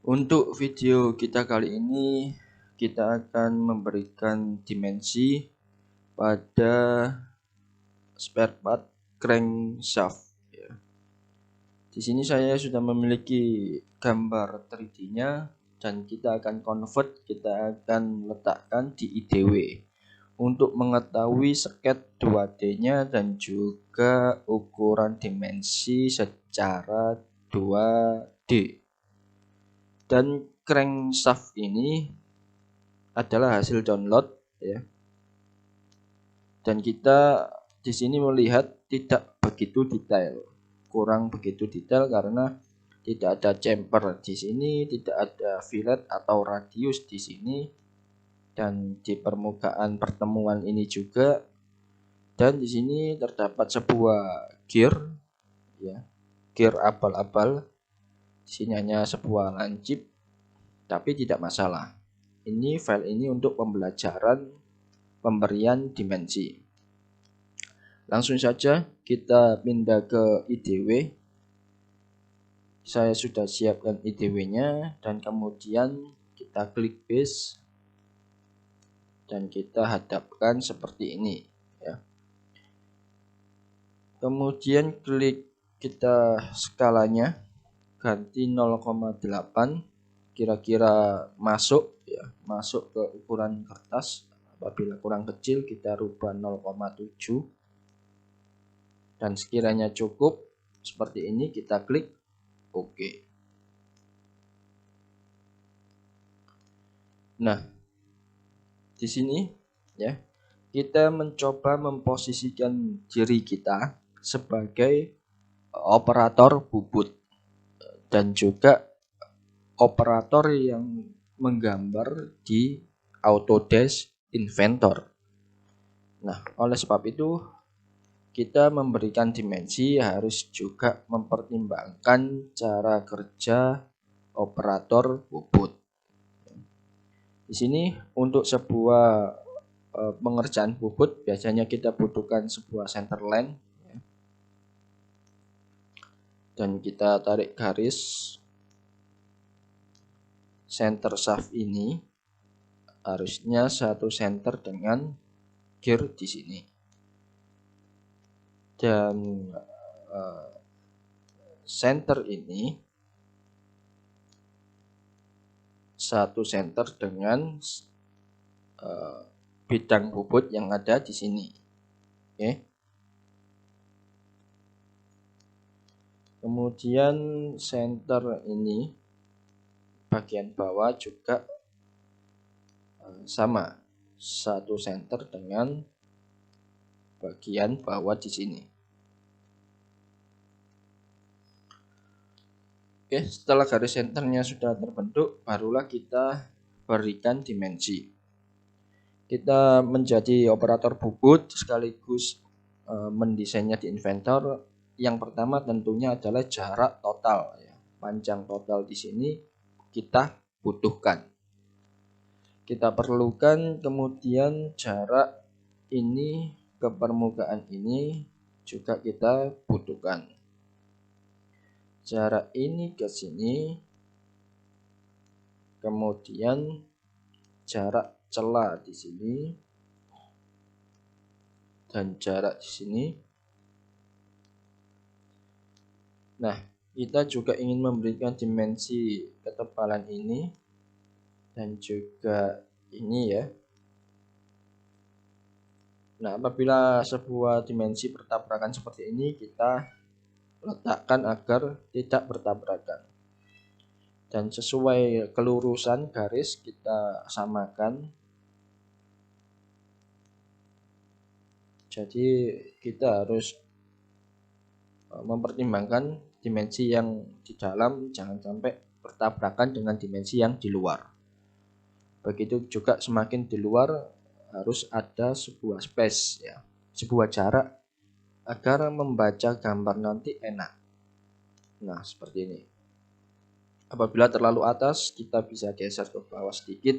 Untuk video kita kali ini, kita akan memberikan dimensi pada spare part crankshaft. Ya. Di sini saya sudah memiliki gambar 3D-nya dan kita akan convert, kita akan letakkan di IDW untuk mengetahui sket 2D-nya dan juga ukuran dimensi secara 2D. Dan crankshaft ini adalah hasil download ya. Dan kita di sini melihat tidak begitu detail, kurang begitu detail karena tidak ada chamfer di sini, tidak ada fillet atau radius di sini, dan di permukaan pertemuan ini juga. Dan di sini terdapat sebuah gear ya, gear abal-abal. Di sini hanya sebuah lancip, tapi tidak masalah. Ini file ini untuk pembelajaran pemberian dimensi. Langsung saja kita pindah ke IDW. Saya sudah siapkan IDW-nya dan kemudian kita klik base dan kita hadapkan seperti ini ya. Kemudian klik kita skalanya ganti 0,8 kira-kira masuk ya, masuk ke ukuran kertas. Apabila kurang kecil kita rubah 0,7 dan sekiranya cukup seperti ini kita klik OK. Nah, di sini ya kita mencoba memposisikan diri kita sebagai operator bubut dan juga operator yang menggambar di Autodesk Inventor. Nah, oleh sebab itu kita memberikan dimensi harus juga mempertimbangkan cara kerja operator bubut. Di sini untuk sebuah pengerjaan bubut biasanya kita butuhkan sebuah center line ya. Dan kita tarik garis center shaft ini harusnya satu center dengan gear di sini. Dan center ini satu center dengan bidang bubut yang ada di sini. Oke. Kemudian center ini bagian bawah juga sama, satu center dengan bagian bawah di sini. Oke, setelah garis senternya sudah terbentuk, barulah kita berikan dimensi. Kita menjadi operator bubut sekaligus mendesainnya di Inventor. Yang pertama tentunya adalah jarak total ya. Panjang total di sini kita butuhkan. Kita perlukan, kemudian jarak ini ke permukaan ini juga kita butuhkan. Jarak ini ke sini, kemudian jarak celah di sini dan jarak di sini. Nah, kita juga ingin memberikan dimensi ketebalan ini dan juga ini ya. Nah, apabila sebuah dimensi bertabrakan seperti ini, kita letakkan agar tidak bertabrakan. Dan sesuai kelurusan garis kita samakan. Jadi kita harus mempertimbangkan dimensi yang di dalam jangan sampai bertabrakan dengan dimensi yang di luar. Begitu juga semakin di luar harus ada sebuah space ya, sebuah jarak agar membaca gambar nanti enak. Nah, seperti ini. Apabila terlalu atas, kita bisa geser ke bawah sedikit.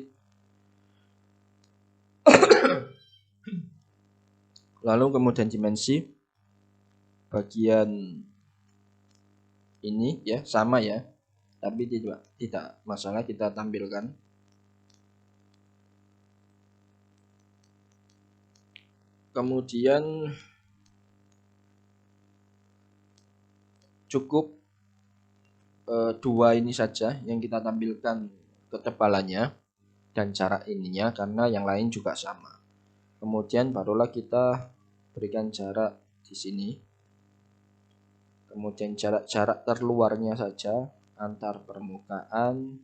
Lalu kemudian dimensi bagian ini ya sama ya, tapi tidak masalah, kita tampilkan. Kemudian cukup dua ini saja yang kita tampilkan ketebalannya dan jarak ininya, karena yang lain juga sama. Kemudian barulah kita berikan jarak di sini. Kemudian jarak terluarnya saja antar permukaan.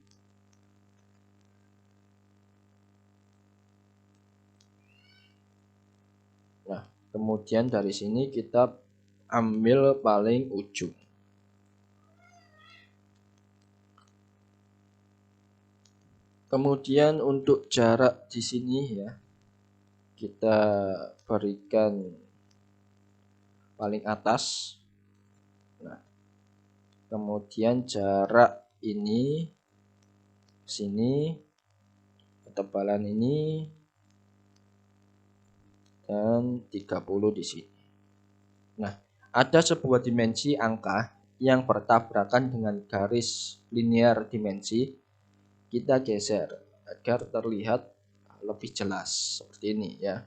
Nah, kemudian dari sini kita ambil paling ujung. Kemudian untuk jarak di sini ya, kita berikan paling atas. Nah, kemudian jarak ini sini, ketebalan ini, dan 30 di sini. Nah, ada sebuah dimensi angka yang bertabrakan dengan garis linear dimensi. Kita geser agar terlihat lebih jelas seperti ini ya.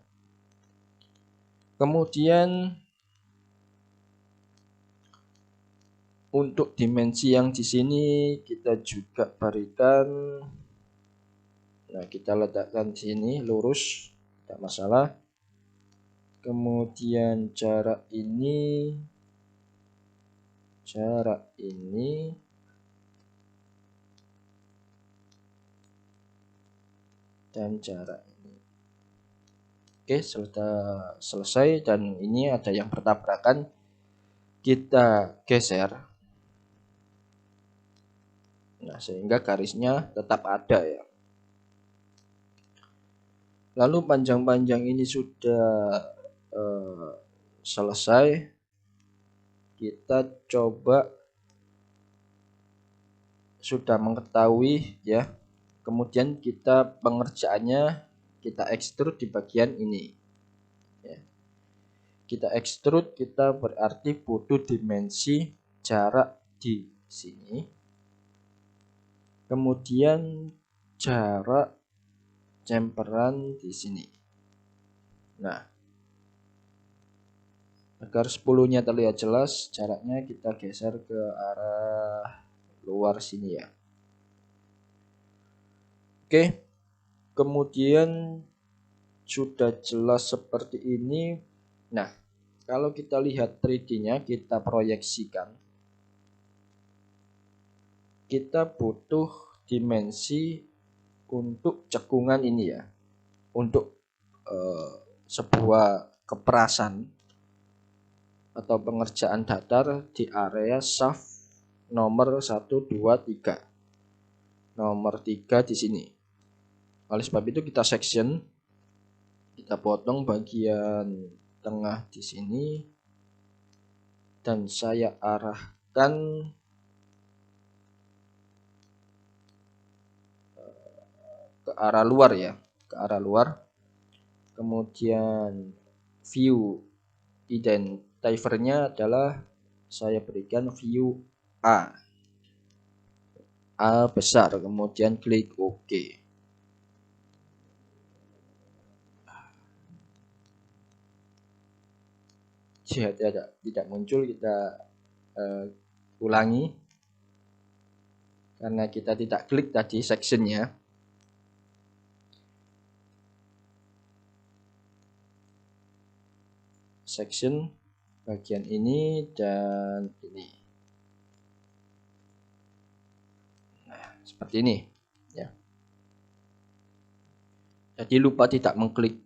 Kemudian untuk dimensi yang di sini kita juga berikan. Nah, kita letakkan di sini lurus, tidak masalah. Kemudian jarak ini, dan jarak ini. Oke, sudah selesai, dan ini ada yang bertabrakan. Kita geser. Nah, sehingga garisnya tetap ada ya. Lalu panjang-panjang ini sudah selesai. Kita coba sudah mengetahui ya. Kemudian kita pengerjaannya kita ekstrud di bagian ini ya. Kita ekstrud, kita berarti butuh dimensi jarak di sini, kemudian jarak cemperan di sini. Nah, agar 10-nya terlihat jelas, jaraknya kita geser ke arah luar sini ya. Oke, kemudian sudah jelas seperti ini. Nah, kalau kita lihat 3D-nya, kita proyeksikan, kita butuh dimensi untuk cekungan ini ya, untuk sebuah keperasan atau pengerjaan datar di area shaft nomor 1, 2, 3. Nomor 3 di sini. Oleh sebab itu kita section, kita potong bagian tengah di sini, dan saya arahkan ke arah luar ya, ke arah luar. Kemudian view identifier-nya adalah saya berikan view A besar, kemudian klik OK. Jika tidak muncul, kita ulangi karena kita tidak klik tadi sectionnya. Section bagian ini dan ini. Nah, seperti ini ya. Jadi lupa tidak mengklik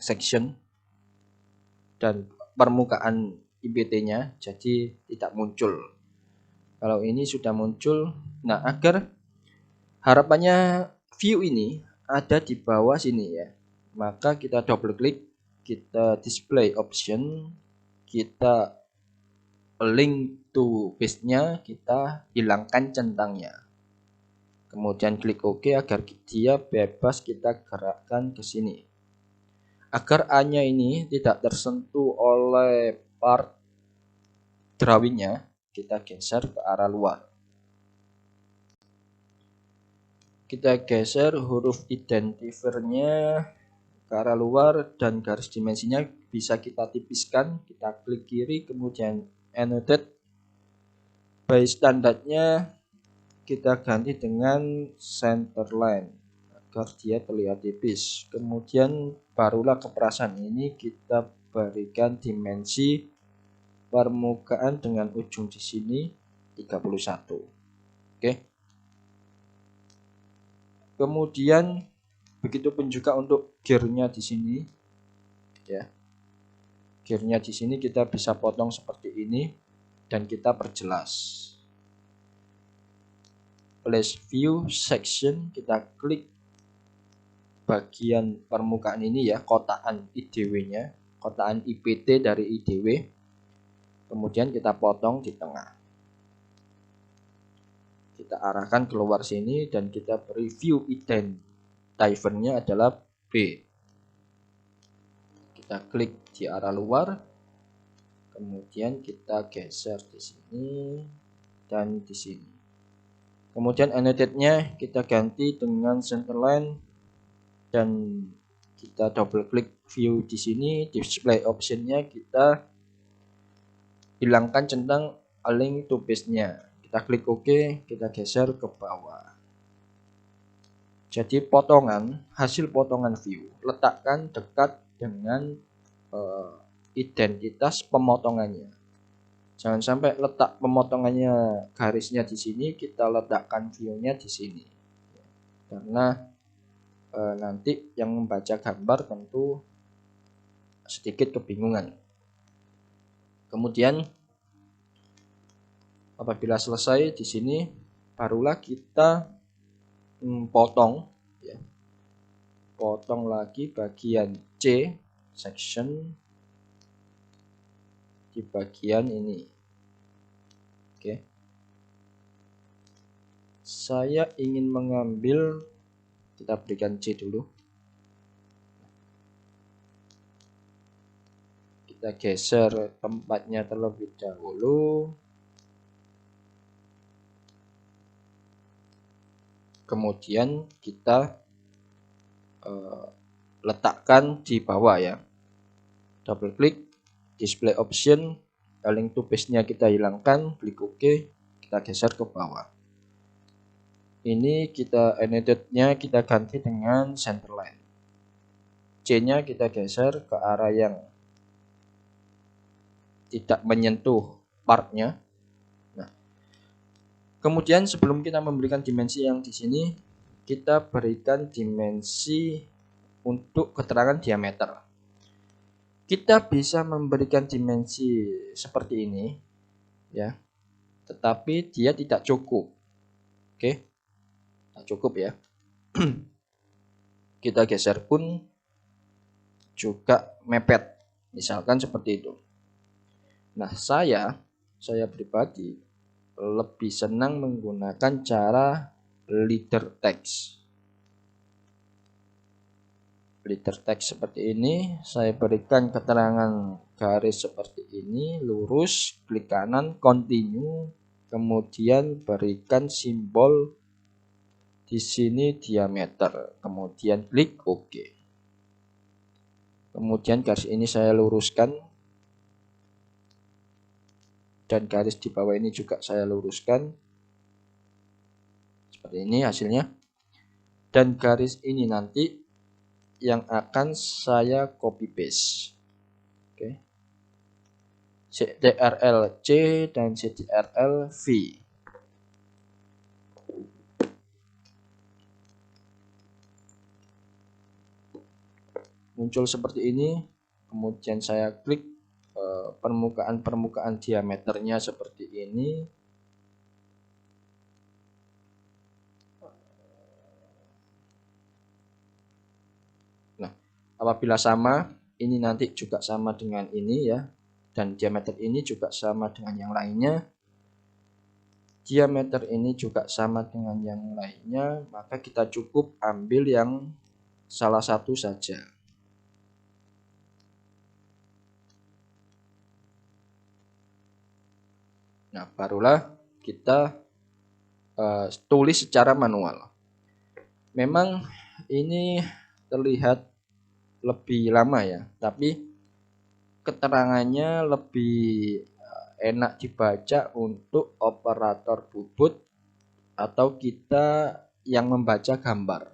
section dan permukaan IBT-nya, jadi tidak muncul. Kalau ini sudah muncul, nah agar harapannya view ini ada di bawah sini ya, maka kita double klik, kita display option, kita link to base-nya, kita hilangkan centangnya, kemudian klik OK agar dia bebas kita gerakkan ke sini. Agar A-nya ini tidak tersentuh oleh part drawingnya, kita geser ke arah luar. kita geser huruf identifiernya ke arah luar dan garis dimensinya bisa kita tipiskan. Kita klik kiri, kemudian annotate. By standarnya kita ganti dengan centerline agar dia terlihat tipis. Kemudian barulah keperasan ini kita berikan dimensi permukaan dengan ujung di sini 31. Oke. Kemudian begitupun juga untuk gearnya di sini, ya. Gearnya di sini kita bisa potong seperti ini dan kita perjelas. Place view section, kita klik bagian permukaan ini ya, kotaan IDW-nya, kotaan IPT dari IDW. Kemudian kita potong di tengah. Kita arahkan keluar sini dan kita beri view ident. Divernya adalah B. Kita klik di arah luar, kemudian kita geser di sini dan di sini. Kemudian annotate-nya kita ganti dengan centerline dan kita double klik view di sini. Display option-nya kita hilangkan centang align to base-nya. Kita klik OK, kita geser ke bawah. Jadi hasil potongan view letakkan dekat dengan identitas pemotongannya. Jangan sampai letak pemotongannya garisnya di sini, kita letakkan view-nya di sini. Karena nanti yang membaca gambar tentu sedikit kebingungan. Kemudian apabila selesai di sini, barulah kita potong, ya. Potong lagi bagian C section di bagian ini. Oke. Saya ingin mengambil, kita berikan C dulu. Kita geser tempatnya terlebih dahulu. Kemudian kita letakkan di bawah ya. Double klik, display option, align to base-nya kita hilangkan, klik OK, kita geser ke bawah. Ini kita annotate-nya kita ganti dengan centerline. C-nya kita geser ke arah yang tidak menyentuh partnya. Nah, kemudian sebelum kita memberikan dimensi yang di sini, kita berikan dimensi untuk keterangan diameter. Kita bisa memberikan dimensi seperti ini, ya, tetapi dia tidak cukup. Oke, tidak cukup ya. Kita geser pun juga mepet, misalkan seperti itu. Nah, saya pribadi lebih senang menggunakan cara leader text. Leader text seperti ini, saya berikan keterangan garis seperti ini, lurus, klik kanan, continue, kemudian berikan simbol di sini diameter, kemudian klik OK. Kemudian garis ini saya luruskan dan garis di bawah ini juga saya luruskan. Seperti ini hasilnya. Dan garis ini nanti yang akan saya copy paste. Oke. CTRL C dan CTRL V. Muncul seperti ini. Kemudian saya klik permukaan diameternya seperti ini. Nah, apabila sama, ini nanti juga sama dengan ini ya. Dan diameter ini juga sama dengan yang lainnya. Diameter ini juga sama dengan yang lainnya, maka kita cukup ambil yang salah satu saja. Nah, barulah kita tulis secara manual. Memang ini terlihat lebih lama ya, tapi keterangannya lebih enak dibaca untuk operator bubut atau kita yang membaca gambar.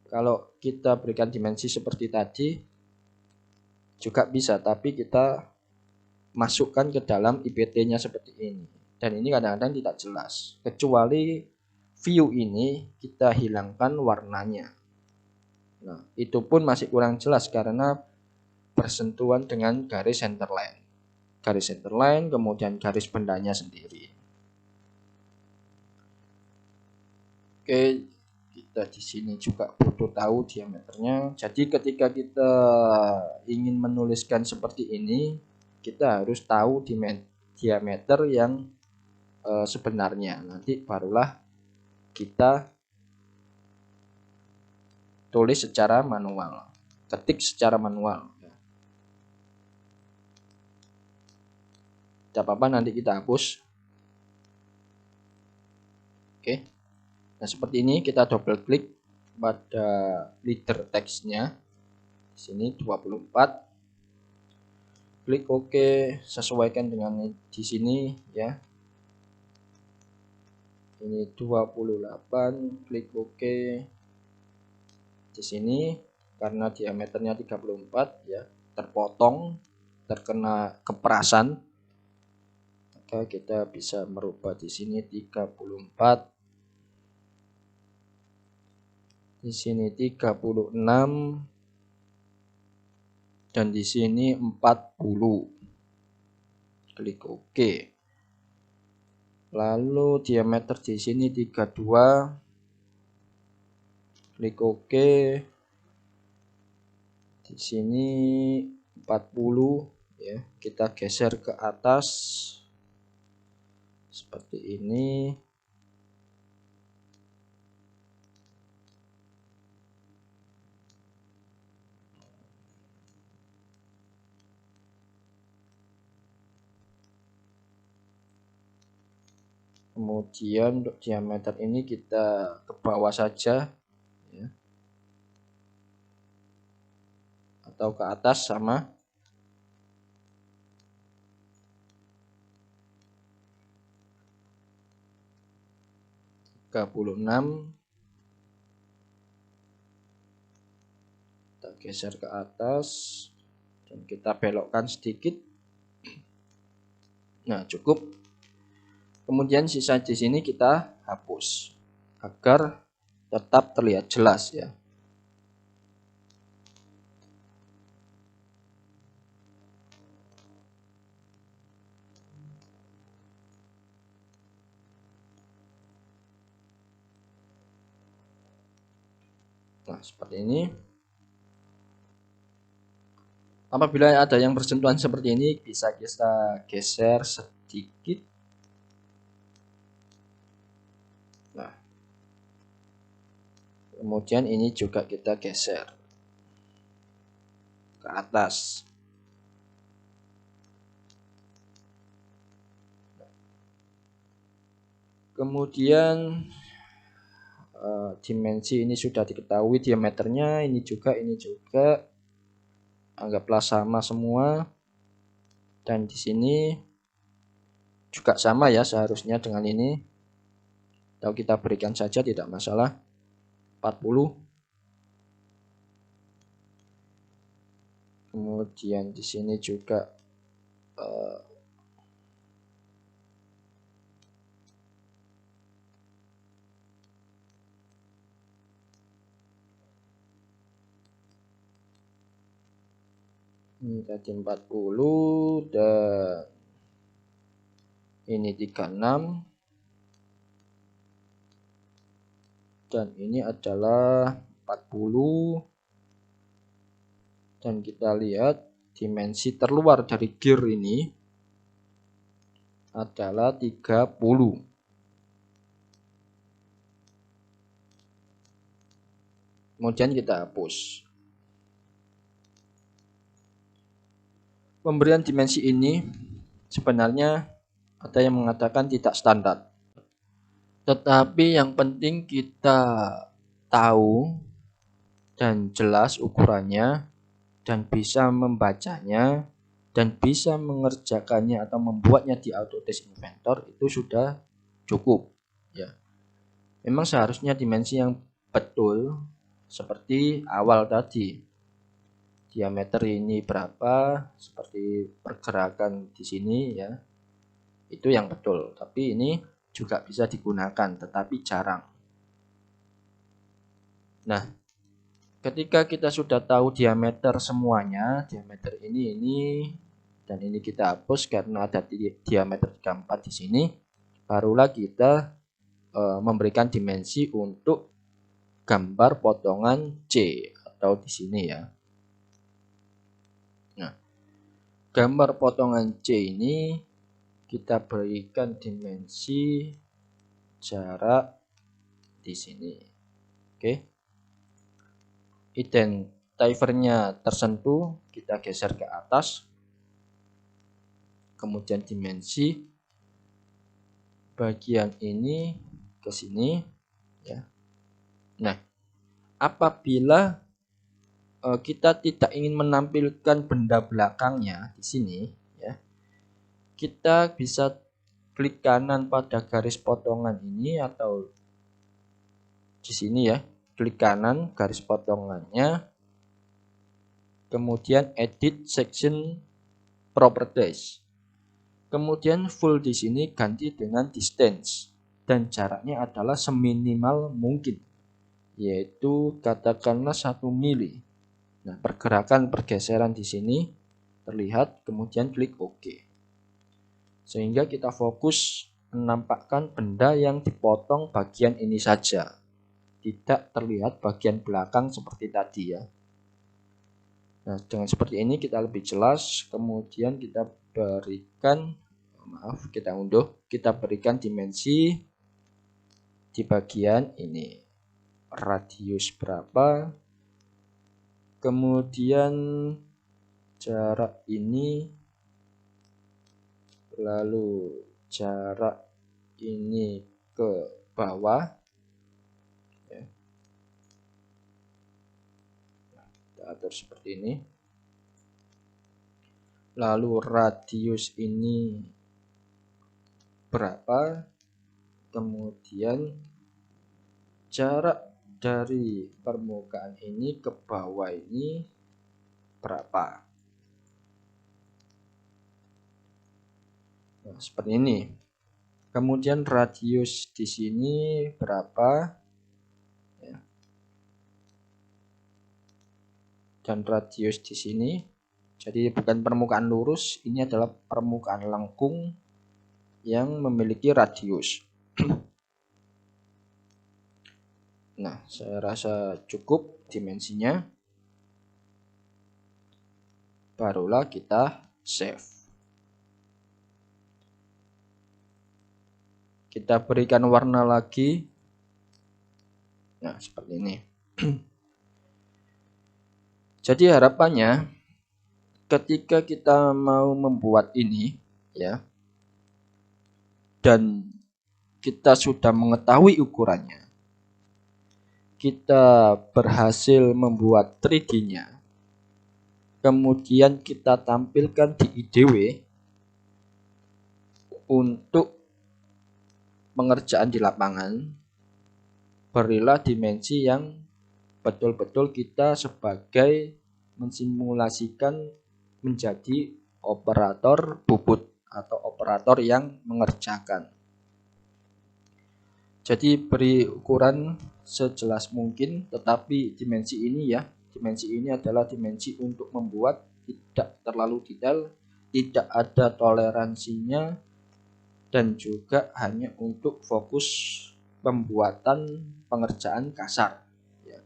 Kalau kita berikan dimensi seperti tadi juga bisa, tapi kita masukkan ke dalam IPT-nya seperti ini. Dan ini kadang-kadang tidak jelas, kecuali view ini kita hilangkan warnanya. Nah, itu pun masih kurang jelas karena bersentuhan dengan garis centerline. Garis centerline, kemudian garis bendanya sendiri. Oke, kita di sini juga butuh tahu diameternya. Jadi ketika kita ingin menuliskan seperti ini, kita harus tahu diameter yang sebenarnya. Nanti barulah kita tulis secara manual, ketik secara manual. Tidak apa-apa, nanti kita hapus. Oke. Nah, seperti ini kita double klik pada leader teksnya. Di sini 24. Klik OK, sesuaikan dengan di sini ya. Ini 28, klik OK. Di sini karena diameternya 34 ya, terpotong, terkena keperasan. Maka kita bisa merubah di sini 34. Di sini 36 dan di sini 40. Klik OK. Lalu diameter di sini 32. Klik OK. Di sini 40 ya. Kita geser ke atas seperti ini. Kemudian untuk diameter ini kita ke bawah saja ya. Atau ke atas sama. Ke 36. Kita geser ke atas dan kita belokkan sedikit. Nah, cukup. Kemudian sisa di sini kita hapus agar tetap terlihat jelas ya. Nah, seperti ini. Apabila ada yang bersentuhan seperti ini, bisa kita geser sedikit. Nah, kemudian ini juga kita geser ke atas. Kemudian dimensi ini sudah diketahui, diameternya ini juga anggaplah sama semua. Dan di sini juga sama ya seharusnya dengan ini. Atau kita berikan saja tidak masalah. 40. Kemudian di sini juga ini tadi 40 dan ini 36 dan ini adalah 40 dan kita lihat dimensi terluar dari gear ini adalah 30. Kemudian kita hapus. Pemberian dimensi ini sebenarnya ada yang mengatakan tidak standar. Tetapi yang penting kita tahu dan jelas ukurannya dan bisa membacanya dan bisa mengerjakannya atau membuatnya di Autodesk Inventor itu sudah cukup ya. Memang seharusnya dimensi yang betul seperti awal tadi. Diameter ini berapa, seperti pergerakan di sini ya. Itu yang betul, tapi ini juga bisa digunakan tetapi jarang. Nah, ketika kita sudah tahu diameter semuanya, diameter ini dan ini kita hapus karena ada diameter 34 di sini, barulah kita memberikan dimensi untuk gambar potongan C atau di sini ya. Nah, gambar potongan C ini kita berikan dimensi jarak di sini. Oke. Identifiernya tersentuh, kita geser ke atas. Kemudian dimensi bagian ini ke sini ya. Nah, apabila kita tidak ingin menampilkan benda belakangnya di sini ya, kita bisa klik kanan pada garis potongan ini atau di sini ya, klik kanan garis potongannya, kemudian edit section properties, kemudian full di sini ganti dengan distance dan jaraknya adalah seminimal mungkin, yaitu katakanlah 1 mili. Nah, pergerakan pergeseran di sini terlihat, kemudian klik OK. Sehingga kita fokus menampakkan benda yang dipotong bagian ini saja. Tidak terlihat bagian belakang seperti tadi ya. Nah, dengan seperti ini kita lebih jelas. Kemudian kita berikan, kita unduh, kita berikan dimensi di bagian ini. Radius berapa, kemudian jarak ini, lalu jarak ini ke bawah ya. Kita atur seperti ini, lalu radius ini berapa, kemudian jarak dari permukaan ini ke bawah ini berapa. Nah, seperti ini. Kemudian radius di sini berapa ya. Dan radius di sini, jadi bukan permukaan lurus, ini adalah permukaan lengkung yang memiliki radius. Nah, saya rasa cukup dimensinya. Barulah kita save. Kita berikan warna lagi. Nah, seperti ini. Jadi harapannya ketika kita mau membuat ini ya, dan kita sudah mengetahui ukurannya, kita berhasil membuat 3D-nya, kemudian kita tampilkan di IDW untuk pengerjaan di lapangan, berilah dimensi yang betul-betul kita sebagai mensimulasikan menjadi operator bubut atau operator yang mengerjakan. Jadi beri ukuran sejelas mungkin, tetapi dimensi ini ya, dimensi ini adalah dimensi untuk membuat, tidak terlalu detail, tidak ada toleransinya, dan juga hanya untuk fokus pembuatan pengerjaan kasar ya.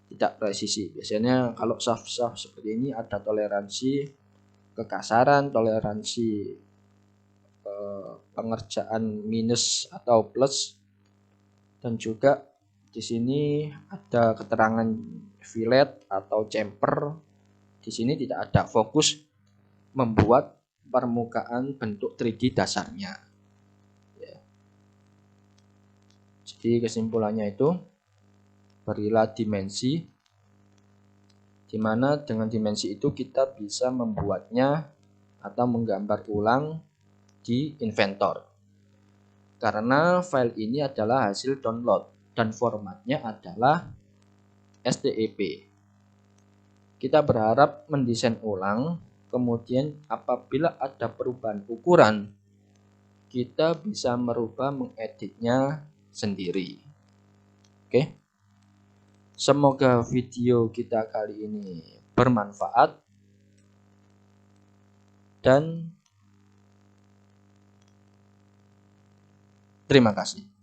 Tidak presisi. Biasanya kalau shaft-shaft seperti ini ada toleransi kekasaran, toleransi pengerjaan minus atau plus, dan juga di sini ada keterangan fillet atau chamfer. Di sini tidak ada, fokus membuat permukaan bentuk 3D dasarnya ya. Jadi kesimpulannya itu berilah dimensi, di mana dengan dimensi itu kita bisa membuatnya atau menggambar ulang di Inventor. Karena file ini adalah hasil download dan formatnya adalah STEP. Kita berharap mendesain ulang, kemudian apabila ada perubahan ukuran, kita bisa merubah mengeditnya sendiri. Oke. Semoga video kita kali ini bermanfaat dan terima kasih.